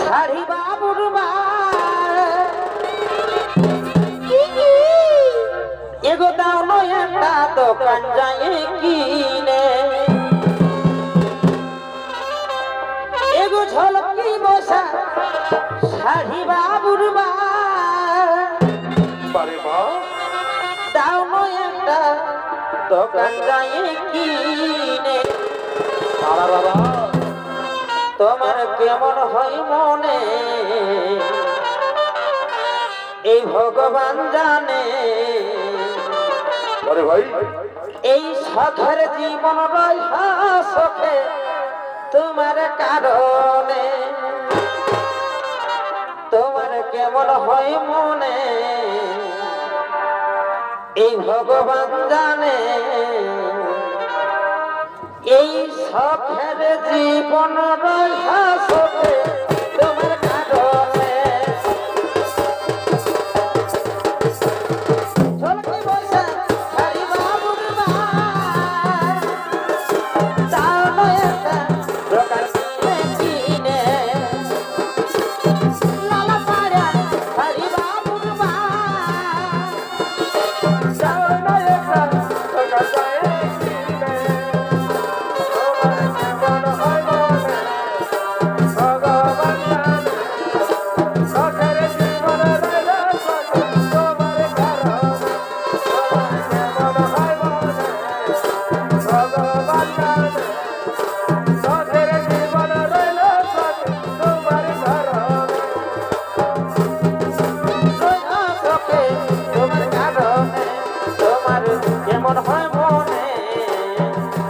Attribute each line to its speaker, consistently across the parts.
Speaker 1: শাড়ি বাবুর মা এগো দাও নয় একটা দোকান যায় কিনে এগো ঝলকি বসা শাড়ি বাবুর মা দাও নয় একটা দোকান যায় কিনে তোমার কেমন হয় মনে এই ভগবান জানে
Speaker 2: ভাই
Speaker 1: এই শখের জীবন রয়ে তোমার কারণে তোমার কেমন হয় মনে এই ভগবান জানে এই শখের জীবন রয়ে তোমার কারণে ঝলকি বসা শাড়ি বাবুর মা দাও নয় একটা দোকান কিনে লালা পাড়া শাড়ি বাবুর মা দাও নয় একটা দোকান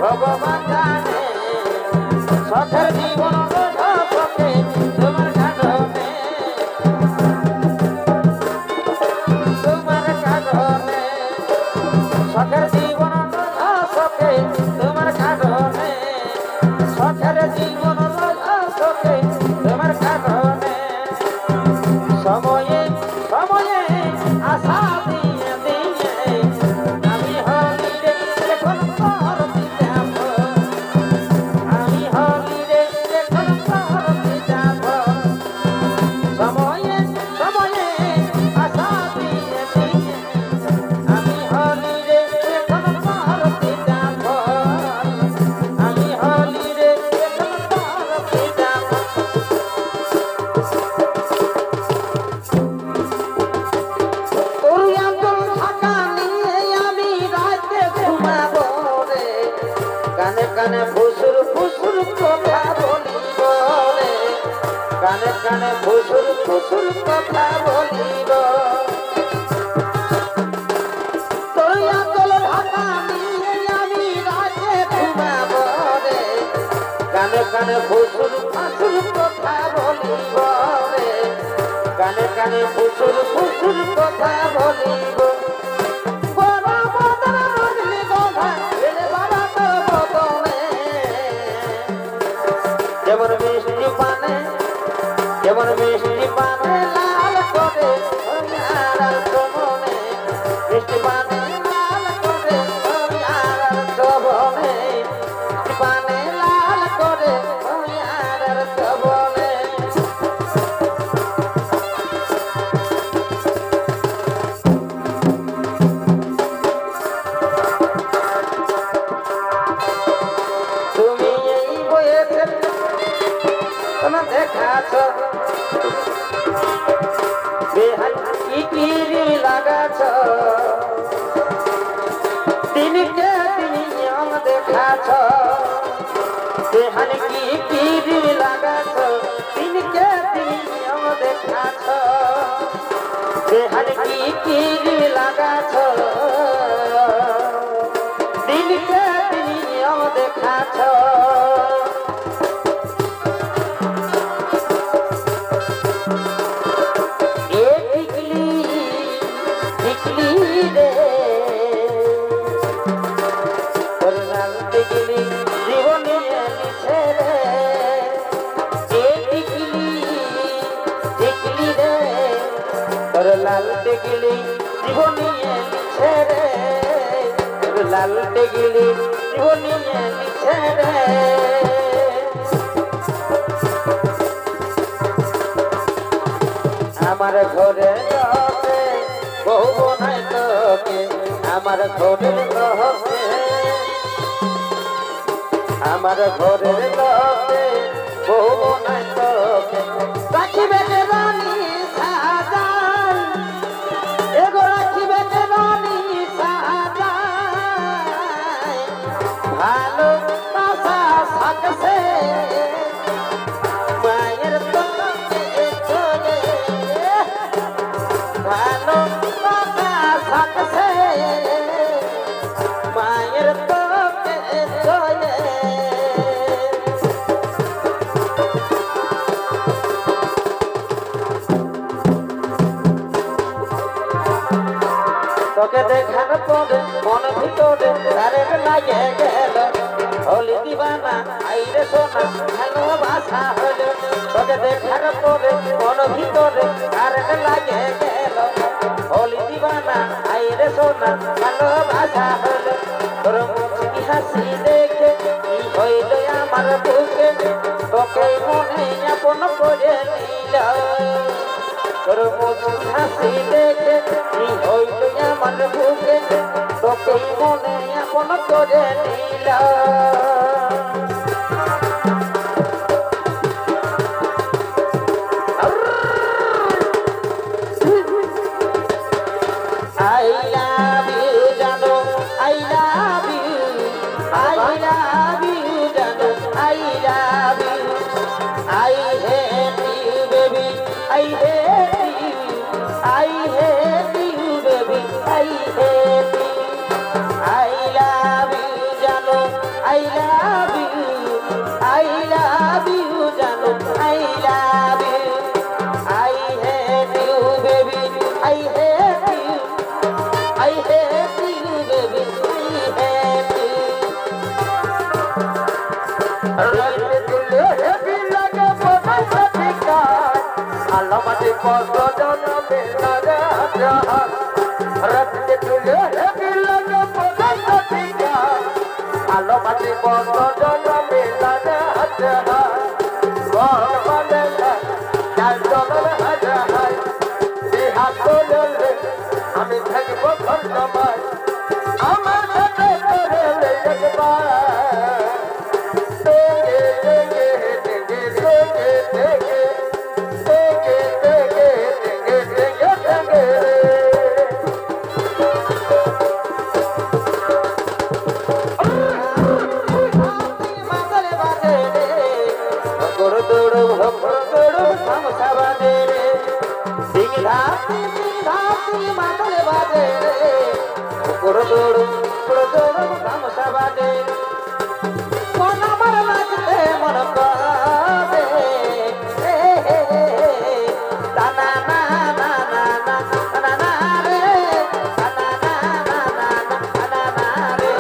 Speaker 1: ভগবান জানে শখের জীবন তোমার কারণে তোমার কারণে শখের জীবন তোমার কারণে শখের জীবন তোমার কারণে সময়ে সময়ে আশা দিয়ে দিয়ে আমি হলি রে এখন আমি হলি রে এখন যাব সময়ে সময়ে আশা দিয়ে দিয়ে আমি হলি রে এখন যাব আমি হলি রে এখন যাব কানে ফুসুর ফুসুর কথা বলিব রে কানে কানে ফুসুর ফুসুর কথা বলিব তোর আঁচল ঢাকা নিয়ে আমি রাতে ঘুমাব রে কানে কানে ফুসুর ফুসুর কথা বলিব রে কানে কানে ফুসুর ফুসুর কথা বলিব যেমন মিষ্টি পানে লাল করে মনে মিষ্টি পানে লাল করে মনে মিষ্টি পানে লাল করে মনে তুমি এই বইয়েতে দেখাছ বেহান কি লাগাছ দিনকে দিন দেখাছ বেহান কি লাগাছ দিনকে দিন দেখাছ বেহান কি লাগাছ দিনকে দিন দেখাছ লাল টেগিলি জীবনিয়ে লিছে রে লাল টেগিলি জীবনিয়ে লিছে রে আমার ঘরে লোকে বহু বনাই তোকে আমার ঘরের লোকে আমার ঘরের লোকে বহু বনাই তোকে রাখিবে রানী সাজান এগো রাখিবে রানী সাজান ভালো বাসা থাকছে মায়ের তোকে চলে ভালো বাসা থাকছে মায়ের তোকে চলে তোকে দেখার পরে মন ভিতরে কারেন্ট লাগে গেল হলি দিবানা আইরে সোনা ভালোবাসা হলো তোকে দেখার পরে মন ভিতরে কারেন্ট লাগে গেল হলি দিবানা আইরে সোনা ভালোবাসা হলো তোর মুখি হাসি দেখে কি হইল আমার বুকে তোকে মনে আপন করে নিল তোর মুখি হাসি দেখে কি হইল আমার বুকে তোকে মনে আপন করে নিল I love you, Jano. I love you. I love you, Jano. I love you. I hate you, baby. I hate you. I hate you, baby. I hate you. I love you, Jano. I love you. I love you, Jano. I love you. I hate you, baby. I hate you. I hate you, baby. I hate you. Rate dile heavy lage bana sathika. Alamati posto jana mila raja. Rate dile heavy lage bana sathika. Alamati posto jana mila raja. Bon banela jal dolal haja hai. Dihat dolal আমি থাকব ধন্যবাদ আমার সাথে করে একবার দেখে দেখে দেখে দেখে দেখে দেখে দেখে দেখে দেখে মাতলে বাজে রে গড় দৌড় ভক্র দৌড় থামসা বাজে রে সিংহা মাতলে বাজে রে গড় দৌড় থামসা বাজে মন আমার লাগতে মন করে টানা না না না না না না রে টানা না না না না না রে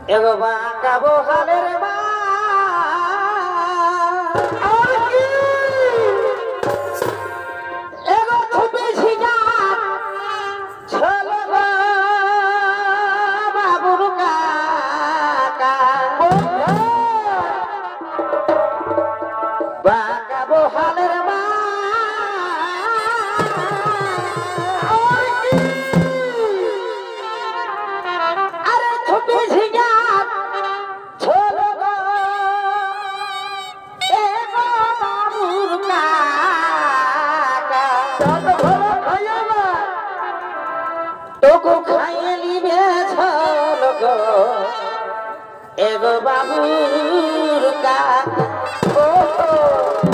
Speaker 1: এগো বাঁকা বহালের মা আর কি এগো ছুপে ছিনা চলো গো বাবুর কাকা বাঁকা বহালের মা আর কি আরে ছুপে ছিনা চলো গো এগো বাবুর কাকা যত ভালো খাইয়া না তোকে খাইয়ে নিবে চলো গো এগো বাবুর কাকা ও